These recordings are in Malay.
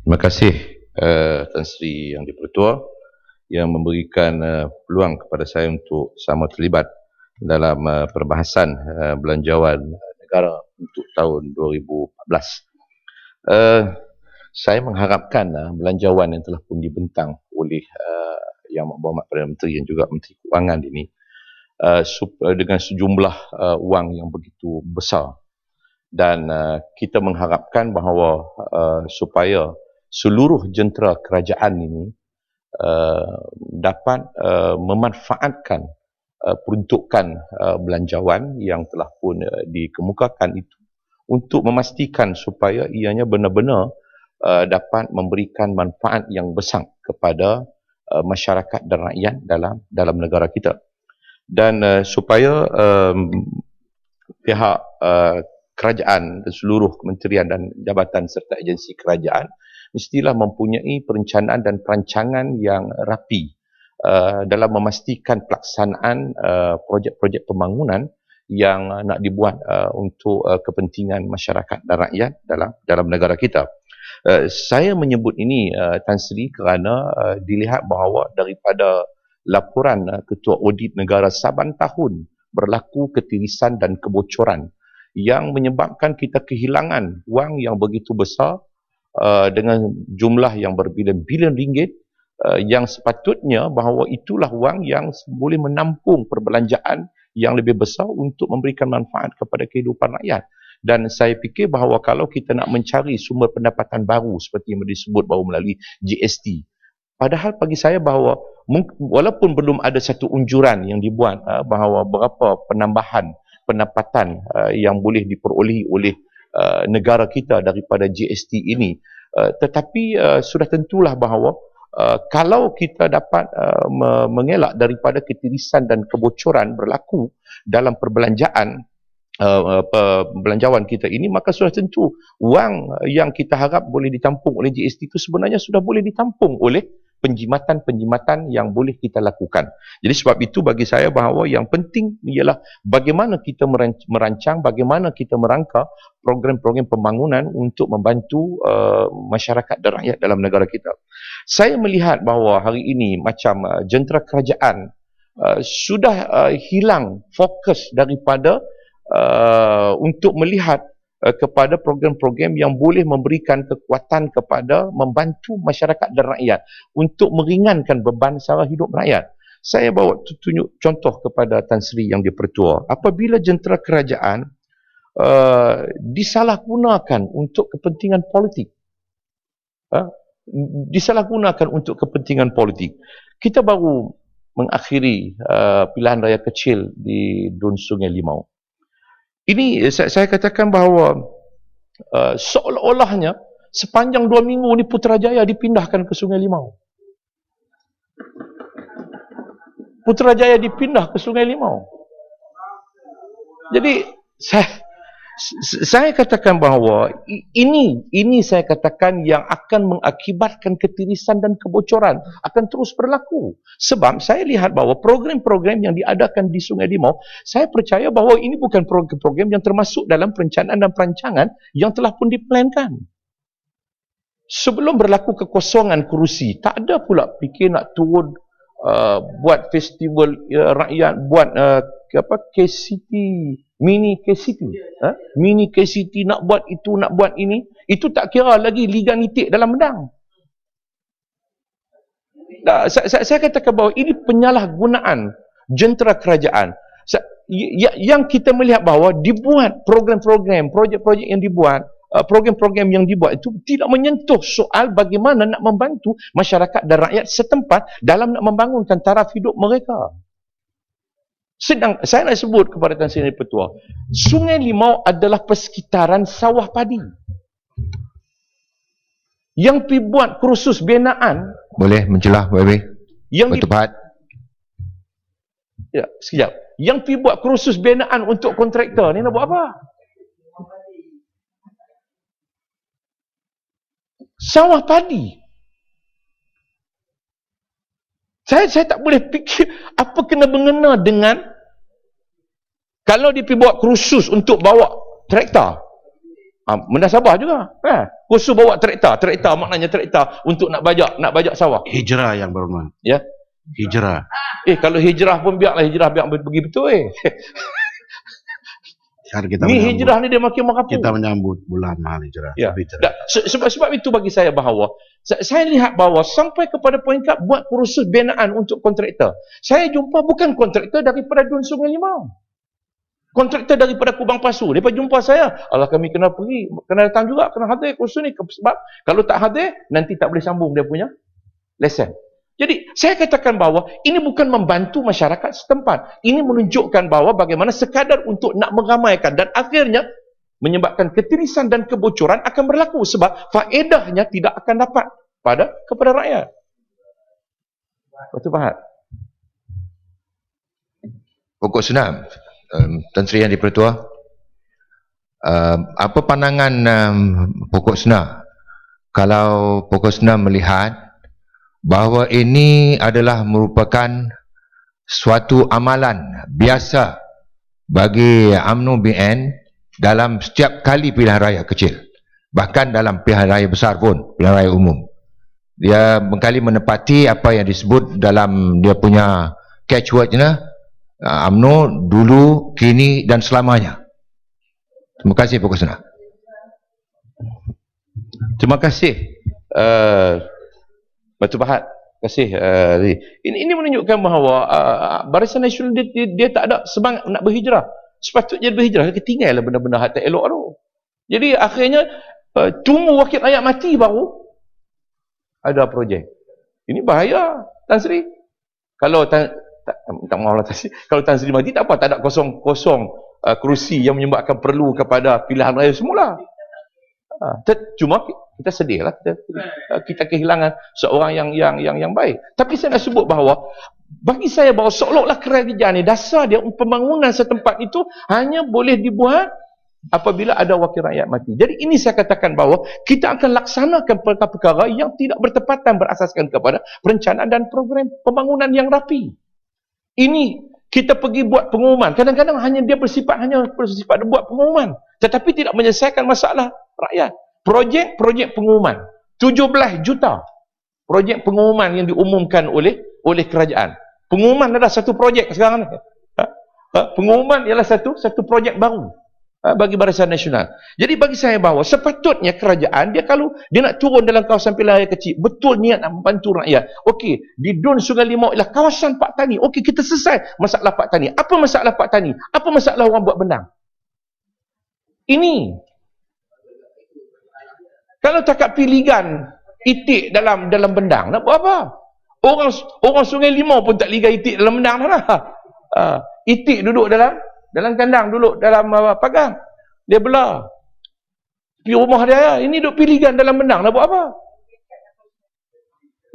Terima kasih Tan Sri Yang di-Pertua yang memberikan peluang kepada saya untuk sama terlibat dalam perbahasan belanjawan negara untuk tahun 2014. Saya mengharapkan belanjawan yang telah pun dibentang oleh Yang Berhormat Perdana Menteri dan juga Menteri Kewangan ini dengan sejumlah wang yang begitu besar, dan kita mengharapkan bahawa supaya seluruh jentera kerajaan ini dapat memanfaatkan peruntukan belanjawan yang telah pun dikemukakan itu untuk memastikan supaya ianya benar-benar dapat memberikan manfaat yang besar kepada masyarakat dan rakyat dalam negara kita, dan supaya pihak kerajaan dan seluruh kementerian dan jabatan serta agensi kerajaan mestilah mempunyai perencanaan dan perancangan yang rapi dalam memastikan pelaksanaan projek-projek pembangunan yang nak dibuat untuk kepentingan masyarakat dan rakyat dalam negara kita. Saya menyebut ini Tan Sri kerana dilihat bahawa daripada laporan Ketua Audit Negara saban tahun berlaku ketirisan dan kebocoran yang menyebabkan kita kehilangan wang yang begitu besar dengan jumlah yang berbilion-bilion ringgit yang sepatutnya bahawa itulah wang yang boleh menampung perbelanjaan yang lebih besar untuk memberikan manfaat kepada kehidupan rakyat. Dan saya fikir bahawa kalau kita nak mencari sumber pendapatan baru seperti yang disebut bahawa melalui GST, padahal bagi saya bahawa walaupun belum ada satu unjuran yang dibuat bahawa berapa penambahan pendapatan yang boleh diperolehi oleh negara kita daripada GST ini, tetapi sudah tentulah bahawa kalau kita dapat mengelak daripada ketirisan dan kebocoran berlaku dalam perbelanjaan belanjawan kita ini, maka sudah tentu wang yang kita harap boleh ditampung oleh GST itu sebenarnya sudah boleh ditampung oleh penjimatan-penjimatan yang boleh kita lakukan. Jadi sebab itu bagi saya bahawa yang penting ialah bagaimana kita merancang, bagaimana kita merangka program-program pembangunan untuk membantu masyarakat dan rakyat dalam negara kita. Saya melihat bahawa hari ini macam jentera kerajaan sudah hilang fokus daripada untuk melihat kepada program-program yang boleh memberikan kekuatan kepada membantu masyarakat dan rakyat untuk meringankan beban sara hidup rakyat. Saya bawa tunjuk contoh kepada Tan Sri Yang di-Pertua. Apabila jentera kerajaan disalahgunakan untuk kepentingan politik, kita baru mengakhiri pilihan raya kecil di Dun Sungai Limau. Ini saya katakan bahawa seolah-olahnya sepanjang 2 minggu ni Putrajaya dipindahkan ke Sungai Limau. Putrajaya dipindah ke Sungai Limau. Jadi saya katakan bahawa ini saya katakan yang akan mengakibatkan ketirisan dan kebocoran akan terus berlaku. Sebab saya lihat bahawa program-program yang diadakan di Sungai Limau, saya percaya bahawa ini bukan program-program yang termasuk dalam perencanaan dan perancangan yang telah pun diplankan. Sebelum berlaku kekosongan kerusi, tak ada pula fikir nak turun buat festival rakyat, buat KCT, mini KCT, nak buat itu, nak buat ini. Itu tak kira lagi liga nitik dalam medang. Saya katakan bahawa ini penyalahgunaan jentera kerajaan. Yang kita melihat bahawa dibuat program-program, projek-projek yang dibuat, program-program yang dibuat itu tidak menyentuh soal bagaimana nak membantu masyarakat dan rakyat setempat dalam nak membangunkan taraf hidup mereka. Sedang saya nak sebut kepada Tan Sri Yang-di-Pertua, Sungai Limau adalah persekitaran sawah padi. Yang pergi buat kursus binaan. Boleh mencelah, yang bertepat. Ya, sekejap. Yang pergi buat kursus binaan untuk kontraktor ni nak buat apa? Sawah padi. Saya tak boleh fikir apa kena mengena dengan kalau dia pergi buat kursus untuk bawa traktor. Menasabah juga. Kursus bawa traktor. Traktor maknanya traktor untuk nak bajak sawah. Hijrah yang bermakna. Ya. Hijrah. Kalau hijrah pun biarlah hijrah pergi betul Kita ni hijrah ni dia makin merapu. Kita menyambut bulan mahal hijrah. Ya. Sebab itu bagi saya bahawa saya lihat bahawa sampai kepada poin buat kursus binaan untuk kontraktor. Saya jumpa bukan kontraktor daripada Dun Sungai Limau. Kontraktor daripada Kubang Pasu. Mereka jumpa saya. Allah, kami kena pergi. Kena datang juga. Kena hadir kursus ni. Sebab kalau tak hadir, nanti tak boleh sambung dia punya lesen. Jadi, saya katakan bahawa ini bukan membantu masyarakat setempat. Ini menunjukkan bahawa bagaimana sekadar untuk nak meramaikan dan akhirnya menyebabkan ketirisan dan kebocoran akan berlaku sebab faedahnya tidak akan dapat kepada rakyat. Betul, Fahad? Pokok senam, Tan Sri Yang di-Pertua, apa pandangan Pokok Senam kalau Pokok Senam melihat bahawa ini adalah merupakan suatu amalan biasa bagi UMNO BN dalam setiap kali pilihan raya kecil, bahkan dalam pilihan raya besar pun, pilihan raya umum. Dia mengkali menepati apa yang disebut dalam dia punya catchwordnya, UMNO dulu, kini dan selamanya. Terima kasih Pokok Senam. Terima kasih Batu Pahat. Terima kasih. Ini menunjukkan bahawa Barisan Nasional dia tak ada semangat nak berhijrah. Sepatutnya berhijrah, ketinggalan benda-benda hati elok tu. Jadi akhirnya tunggu wakil rakyat mati baru ada projek. Ini bahaya, Tan Sri. Kalau kalau Tan Sri mati tak apa, tak ada kosong kerusi yang menyebabkan perlu kepada pilihan raya semula. Cuma kita sedih lah, kita kehilangan seorang yang baik. Tapi saya nak sebut bahawa bagi saya bahawa seolah-olah kerajaan ni dasar dia pembangunan setempat itu hanya boleh dibuat apabila ada wakil rakyat mati. Jadi ini saya katakan bahawa kita akan laksanakan perkara-perkara yang tidak bertepatan berasaskan kepada perencanaan dan program pembangunan yang rapi. Ini kita pergi buat pengumuman. Kadang-kadang dia bersifat buat pengumuman, tetapi tidak menyelesaikan masalah rakyat. Projek pengumuman 17 juta projek pengumuman yang diumumkan oleh kerajaan. Pengumuman adalah satu projek sekarang ni. Pengumuman ialah satu projek baru bagi Barisan Nasional. Jadi bagi saya bahawa sepatutnya kerajaan dia kalau dia nak turun dalam kawasan pilihan raya kecil, betul niat nak membantu rakyat. Okey, di Dun Sungai Limau ialah kawasan Pak Tani. Okey, kita selesai masalah Pak Tani. Apa masalah Pak Tani? Apa masalah orang buat benang? Ini kalau cakap pilihan itik dalam bendang, nak buat apa? Orang Sungai Limau pun tak ligat itik dalam bendang dah. Itik duduk dalam kandang, duduk dalam pagar. Dia belah. Pergi rumah dia, ini duduk pilihan dalam bendang, nak buat apa?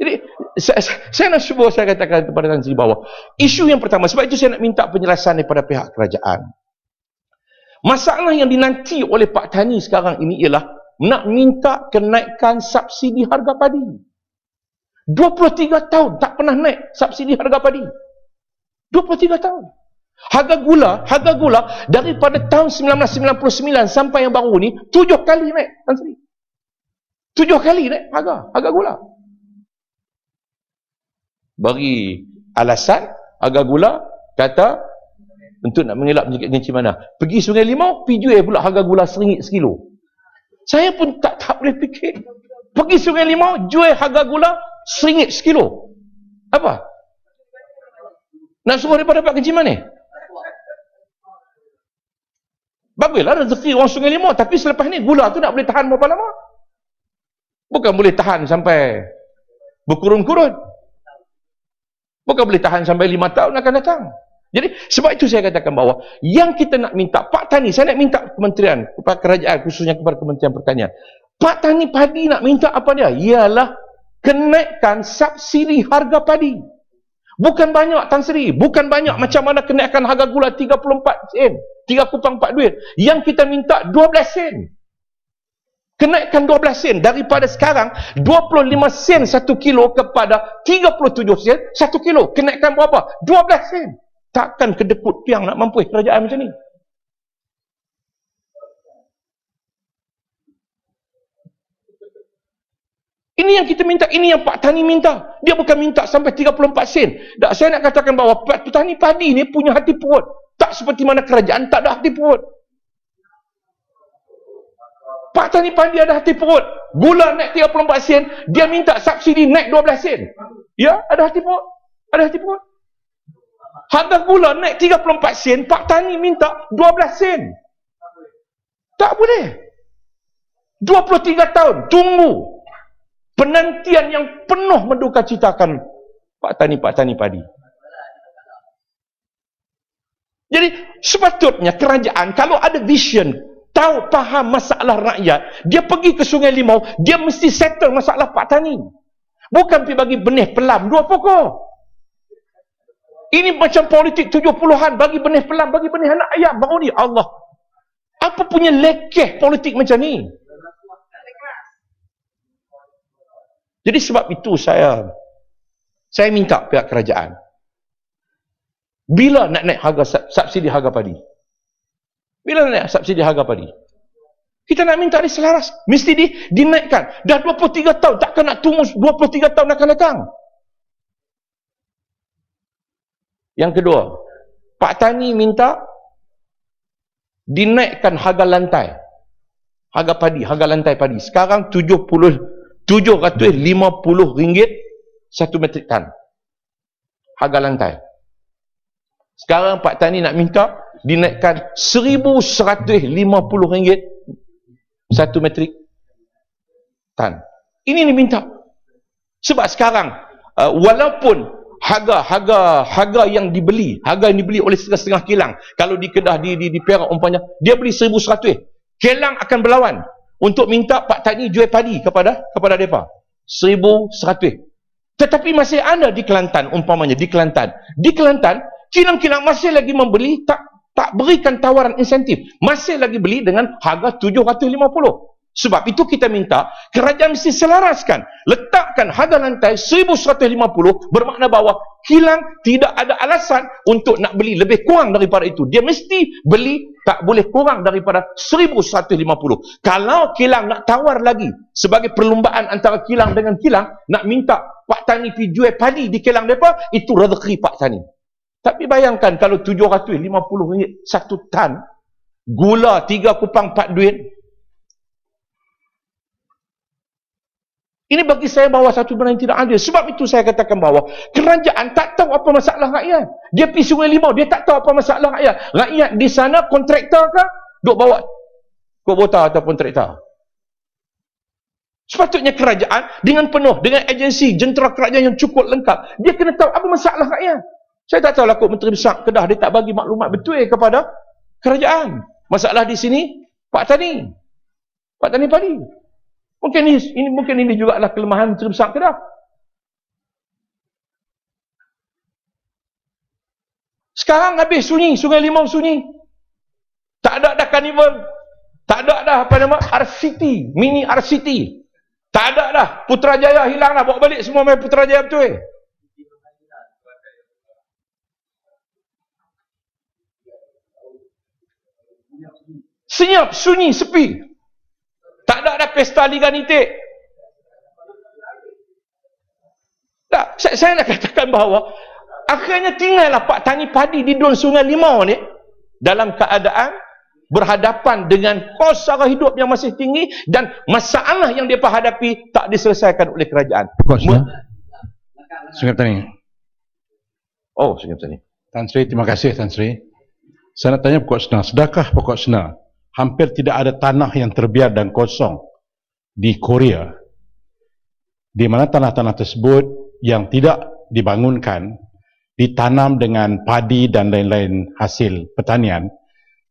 Jadi, saya nak cuba saya katakan kepada Tan Sri bahawa isu yang pertama, sebab itu saya nak minta penjelasan daripada pihak kerajaan. Masalah yang dinanti oleh Pak Tani sekarang ini ialah nak minta kenaikan subsidi harga padi. 23 tahun tak pernah naik subsidi harga padi. 23 tahun. Harga gula daripada tahun 1999 sampai yang baru ni 7 kali naik, Tan Sri. 7 kali naik harga gula. Bagi alasan harga gula kata untuk nak mengelak penyakit kencing mana. Pergi Sungai Limau, pergi jual pula harga gula RM1 sekilo. Saya pun tak boleh fikir. Pergi Sungai Limau, jual harga gula RM1 sekilo. Apa? Nak suruh daripada dapat kencing mana? Baguslah rezeki orang Sungai Limau, tapi selepas ni gula tu nak boleh tahan berapa lama? Bukan boleh tahan sampai berkurun-kurun. Bukan boleh tahan sampai 5 tahun akan datang. Jadi sebab itu saya katakan bahawa yang kita nak minta Pak Tani, saya nak minta kementerian, kepada kerajaan khususnya kepada Kementerian Pertanian. Pak Tani padi nak minta apa dia? Ialah kenaikan subsidi harga padi. Bukan banyak, Tan Sri, bukan banyak macam mana kenaikan harga gula 34 sen, 3.4 duit. Yang kita minta 12 sen. Kenaikan 12 sen daripada sekarang 25 sen 1 kilo kepada 37 sen 1 kilo. Kenaikan berapa? 12 sen. Takkan kedekut piang nak mampu kerajaan macam ni. Ini yang kita minta, ini yang Pak Tani minta. Dia bukan minta sampai 34 sen. Tak, saya nak katakan bahawa petani padi ni punya hati perut. Tak seperti mana kerajaan tak ada hati perut. Pak Tani padi ada hati perut. Gula naik 34 sen, dia minta subsidi naik 12 sen. Ya, ada hati perut. Ada hati perut. Harga gula naik 34 sen, Pak Tani minta 12 sen. Tak boleh. 23 tahun, tunggu. Penantian yang penuh mendukacitakan Pak Tani padi. Jadi sepatutnya kerajaan kalau ada vision, tahu faham masalah rakyat, dia pergi ke Sungai Limau, dia mesti settle masalah Pak Tani. Bukan pergi bagi benih pelam 2 pokok. Ini macam politik 70-an, bagi benih pelam, bagi benih anak ayam baru ni. Allah. Apa punya lekeh politik macam ni? Jadi sebab itu saya minta pihak kerajaan, bila nak naik harga subsidi harga padi? Bila nak naik subsidi harga padi? Kita nak minta diselaras, mesti dinaikkan. Dah 23 tahun, takkan nak tunggu 23 tahun akan datang. Yang kedua, Pak Tani minta dinaikkan harga lantai. Harga padi, harga lantai padi. Sekarang RM750 1 metrik tan. Harga lantai. Sekarang Pak Tani nak minta dinaikkan RM1,150 1 metrik tan. Ini diminta. Sebab sekarang walaupun harga yang dibeli oleh setengah kilang, kalau di Kedah di Perak umpamanya dia beli 1,100, kilang akan berlawan untuk minta Pak Tani jual padi kepada mereka 1,100. Tetapi masih ada di Kelantan umpamanya, di Kelantan kilang-kilang masih lagi membeli, tak berikan tawaran insentif, masih lagi beli dengan harga 750. Sebab itu kita minta kerajaan mesti selaraskan, letakkan harga lantai 1,150, bermakna bahawa kilang tidak ada alasan untuk nak beli lebih kurang daripada itu. Dia mesti beli tak boleh kurang daripada 1,150. Kalau kilang nak tawar lagi sebagai perlumbaan antara kilang dengan kilang, nak minta Pak Tani pergi jual padi di kilang mereka, itu rezeki Pak Tani. Tapi bayangkan kalau RM750 1 tan, gula 3 kupang 4 duit. Ini bagi saya bahawa satu benda yang tidak adil. Sebab itu saya katakan bahawa kerajaan tak tahu apa masalah rakyat. Dia pergi Sungai Limau, dia tak tahu apa masalah rakyat. Rakyat di sana kontraktor ke? Duk bawa kubota ataupun traktor. Sepatutnya kerajaan dengan penuh, dengan agensi, jentera kerajaan yang cukup lengkap, dia kena tahu apa masalah rakyat. Saya tak tahu lah kok Menteri Besar Kedah dia tak bagi maklumat betul kepada kerajaan. Masalah di sini Pak Tani padi. Mungkin ini juga adalah kelemahan Menteri Besar Kedah. Sekarang habis sunyi, Sungai Limau sunyi. Tak ada dah karnival. Tak ada dah RCT, mini RCT. Tak ada dah. Putrajaya hilang dah. Bawa balik semua main Putrajaya betul. Senyap, sunyi, sepi. Tak ada pesta Liga Nitik. Tak, saya nak katakan bahawa akhirnya tinggallah Pak Tani padi di Dun Sungai Limau ni dalam keadaan berhadapan dengan kos sara hidup yang masih tinggi dan masalah yang dia hadapi tak diselesaikan oleh kerajaan. Sungai Petani. Oh, Sungai Petani. Tan Sri, terima kasih Tan Sri. Saya nak tanya Pokok Sena, sedakah Pokok Sena hampir tidak ada tanah yang terbiar dan kosong di Korea, di mana tanah-tanah tersebut yang tidak dibangunkan, ditanam dengan padi dan lain-lain hasil pertanian,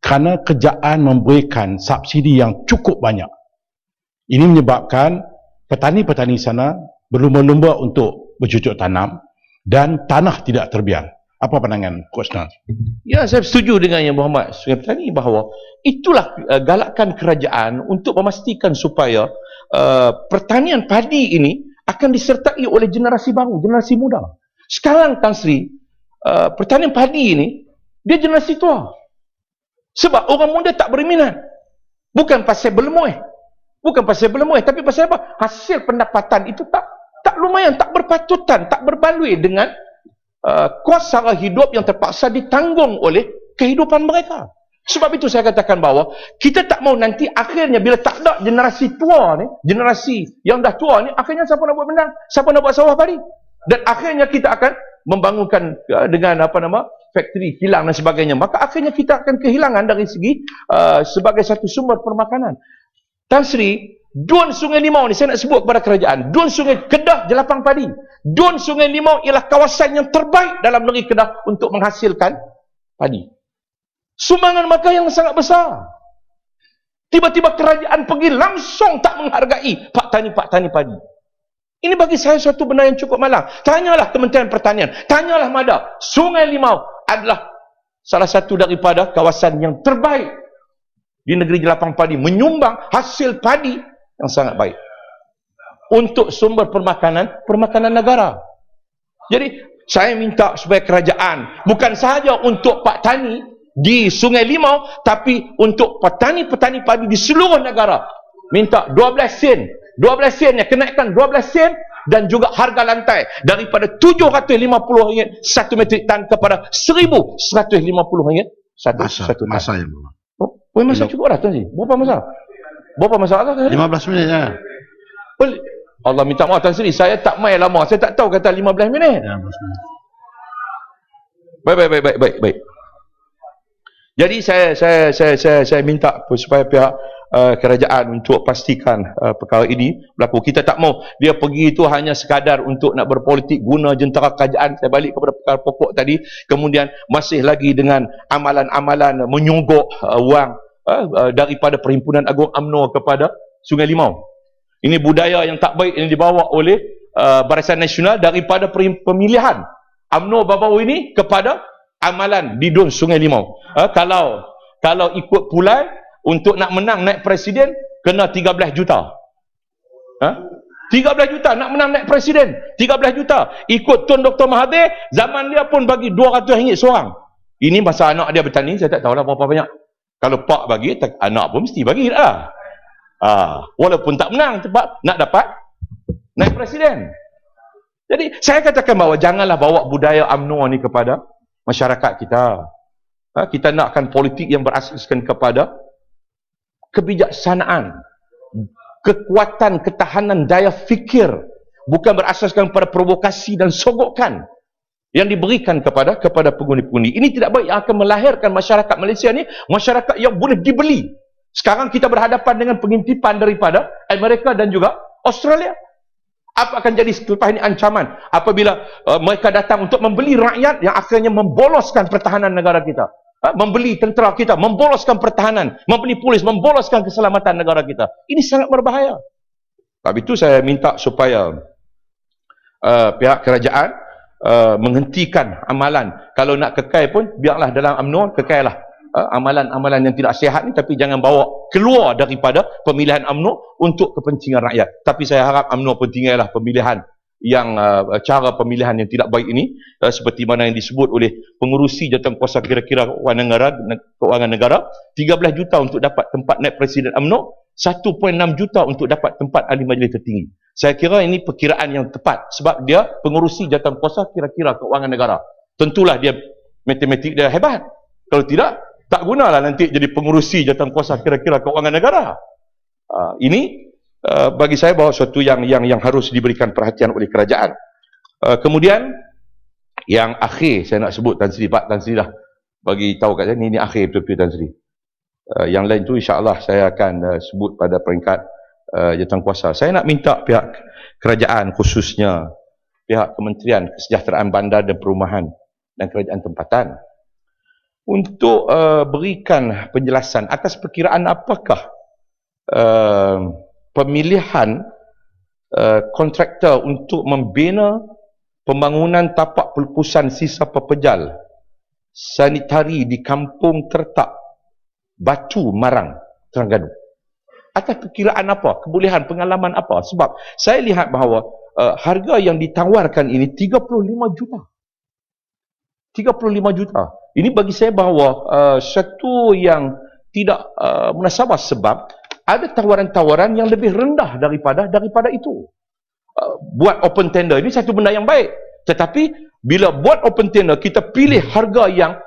kerana kerajaan memberikan subsidi yang cukup banyak. Ini menyebabkan petani-petani sana berlumba-lumba untuk bercucuk tanam dan tanah tidak terbiar. Apa pandangan Coach Nas? Ya, saya setuju dengan Yang Berhormat Sungai Petani bahawa itulah galakan kerajaan untuk memastikan supaya pertanian padi ini akan disertai oleh generasi baru, generasi muda. Sekarang Tan Sri, pertanian padi ini dia generasi tua. Sebab orang muda tak berminat. Bukan pasal berlemuh. Bukan pasal berlemuih, tapi pasal apa? Hasil pendapatan itu tak lumayan, tak berpatutan, tak berbaloi dengan kos sara hidup yang terpaksa ditanggung oleh kehidupan mereka. Sebab itu saya katakan bahawa kita tak mau nanti akhirnya bila tak ada generasi tua ni, generasi yang dah tua ni, akhirnya siapa nak buat benda? Siapa nak buat sawah padi? Dan akhirnya kita akan membangunkan dengan factory kilang dan sebagainya. Maka akhirnya kita akan kehilangan dari segi sebagai satu sumber permakanan. Tan Sri, Dun Sungai Limau ni saya nak sebut kepada kerajaan. Dun Sungai Kedah Jelapang Padi. Dun Sungai Limau ialah kawasan yang terbaik dalam negeri Kedah untuk menghasilkan padi. Sumbangan makan yang sangat besar. Tiba-tiba kerajaan pergi langsung tak menghargai pak tani padi. Ini bagi saya suatu benda yang cukup malang. Tanyalah Kementerian Pertanian, tanyalah MADA. Sungai Limau adalah salah satu daripada kawasan yang terbaik di negeri Jelapang Padi, menyumbang hasil padi yang sangat baik untuk sumber permakanan negara. Jadi saya minta supaya kerajaan bukan sahaja untuk pak tani di Sungai Limau, tapi untuk petani-petani padi di seluruh negara minta 12 sen. 12 sen yang kenaikan 12 sen dan juga harga lantai daripada RM750 satu metrik tan kepada RM1,150 satu tan. Masa yang berapa? Oh, masa cukup dah Tuan Sri. Berapa masa? Berapa masa? 15 minit ya. Allah minta maaf Tuan Sri, saya tak main lama. Saya tak tahu kata 15 minit. 15 minit. Baik. Jadi saya minta supaya pihak kerajaan untuk pastikan perkara ini berlaku. Kita tak mau dia pergi itu hanya sekadar untuk nak berpolitik guna jentera kerajaan. Saya balik kepada perkara pokok tadi. Kemudian masih lagi dengan amalan-amalan menyogok wang daripada Perhimpunan Agung UMNO kepada Sungai Limau. Ini budaya yang tak baik yang dibawa oleh Barisan Nasional daripada pemilihan UMNO baru-baru ini kepada amalan di Dun Sungai Limau. Kalau ikut pulai untuk nak menang naik presiden kena 13 juta. 13 juta nak menang naik presiden. 13 juta. Ikut Tun Dr. Mahathir, zaman dia pun bagi RM200 seorang. Ini masa anak dia bertanding, saya tak tahulah berapa banyak. Kalau pak bagi, anak pun mesti bagi lah. Walaupun tak menang, sebab nak dapat naik presiden. Jadi saya katakan bahawa janganlah bawa budaya UMNO ni kepada masyarakat kita. Kita nakkan politik yang berasaskan kepada kebijaksanaan, kekuatan, ketahanan daya fikir, bukan berasaskan pada provokasi dan sogokan yang diberikan kepada pengundi-pengundi. Ini tidak baik, yang akan melahirkan masyarakat Malaysia ni masyarakat yang boleh dibeli. Sekarang kita berhadapan dengan pengintipan daripada Amerika dan juga Australia. Apa akan jadi selepas ini ancaman apabila mereka datang untuk membeli rakyat yang akhirnya memboloskan pertahanan negara kita, membeli tentera kita, memboloskan pertahanan, membeli polis, memboloskan keselamatan negara kita. Ini sangat berbahaya. Sebab itu saya minta supaya pihak kerajaan menghentikan amalan. Kalau nak kekal pun biarlah dalam UMNO, kekallah amalan-amalan yang tidak sihat ni, tapi jangan bawa keluar daripada pemilihan UMNO untuk kepentingan rakyat. Tapi saya harap UMNO pun tinggallah pemilihan yang cara pemilihan yang tidak baik ini, seperti mana yang disebut oleh pengurusi jawatankuasa kira-kira keuangan negara, 13 juta untuk dapat tempat naib presiden UMNO, 1.6 juta untuk dapat tempat ahli majlis tertinggi. Saya kira ini perkiraan yang tepat, sebab dia pengurusi jawatankuasa kira-kira keuangan negara. Tentulah dia matematik dia hebat. Kalau tidak, tak gunalah nanti jadi pengurusi jawatankuasa kira-kira keuangan negara. Ini bagi saya bahawa suatu yang harus diberikan perhatian oleh kerajaan. Kemudian yang akhir saya nak sebut, Tan Sri, Pak Tan Sri dah bagi tahu kat saya, ini akhir betul-betul Tan Sri. Yang lain tu insya-Allah saya akan sebut pada peringkat jawatankuasa. Saya nak minta pihak kerajaan, khususnya pihak Kementerian Kesejahteraan Bandar dan Perumahan dan Kerajaan Tempatan, untuk berikan penjelasan atas perkiraan apakah pemilihan kontraktor untuk membina pembangunan tapak pelupusan sisa pepejal sanitari di Kampung Tertak Batu Marang, Terengganu. Atas perkiraan apa? Kebolehan, pengalaman apa? Sebab saya lihat bahawa harga yang ditawarkan ini 35 juta. 35 juta. Ini bagi saya bahawa satu yang tidak munasabah, sebab ada tawaran-tawaran yang lebih rendah daripada itu. Buat open tender ini satu benda yang baik, tetapi bila buat open tender kita pilih harga yang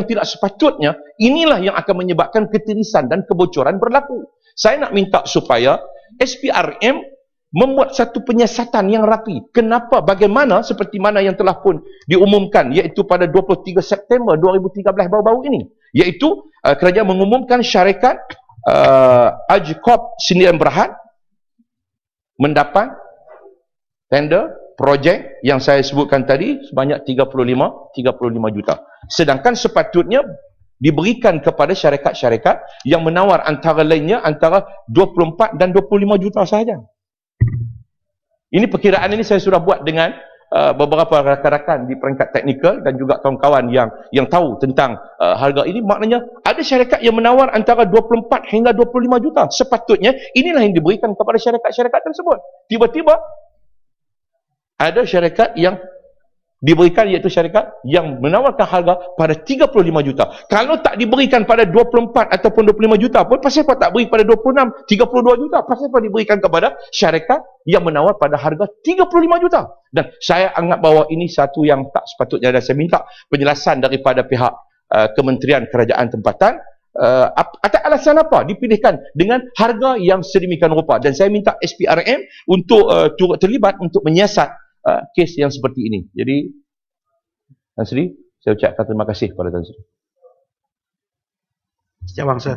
tidak sepatutnya, inilah yang akan menyebabkan ketirisan dan kebocoran berlaku. Saya nak minta supaya SPRM membuat satu penyiasatan yang rapi. Kenapa? Bagaimana? Seperti mana yang telah pun diumumkan, iaitu pada 23 September 2013 baru-baru ini, iaitu kerajaan mengumumkan syarikat Ajcorp Sdn Bhd mendapat tender projek yang saya sebutkan tadi sebanyak 35 juta. Sedangkan sepatutnya diberikan kepada syarikat-syarikat yang menawar antara lainnya antara 24 dan 25 juta sahaja. Ini perkiraan ini saya sudah buat dengan beberapa rakan-rakan di peringkat teknikal dan juga kawan-kawan yang tahu tentang harga ini. Maknanya ada syarikat yang menawar antara 24 hingga 25 juta. Sepatutnya inilah yang diberikan kepada syarikat-syarikat tersebut. Tiba-tiba ada syarikat yang diberikan, iaitu syarikat yang menawarkan harga pada 35 juta. Kalau tak diberikan pada 24 ataupun 25 juta pun, pasal apa tak beri pada 26, 32 juta? Pasal apa diberikan kepada syarikat yang menawar pada harga 35 juta? Dan saya anggap bahawa ini satu yang tak sepatutnya, dan saya minta penjelasan daripada pihak Kementerian Kerajaan Tempatan. Atas alasan apa dipilihkan dengan harga yang sedemikian rupa, dan saya minta SPRM untuk turut terlibat untuk menyiasat kes yang seperti ini. Jadi Tan Sri, saya ucapkan terima kasih kepada Tan Sri. Sejak bangsa.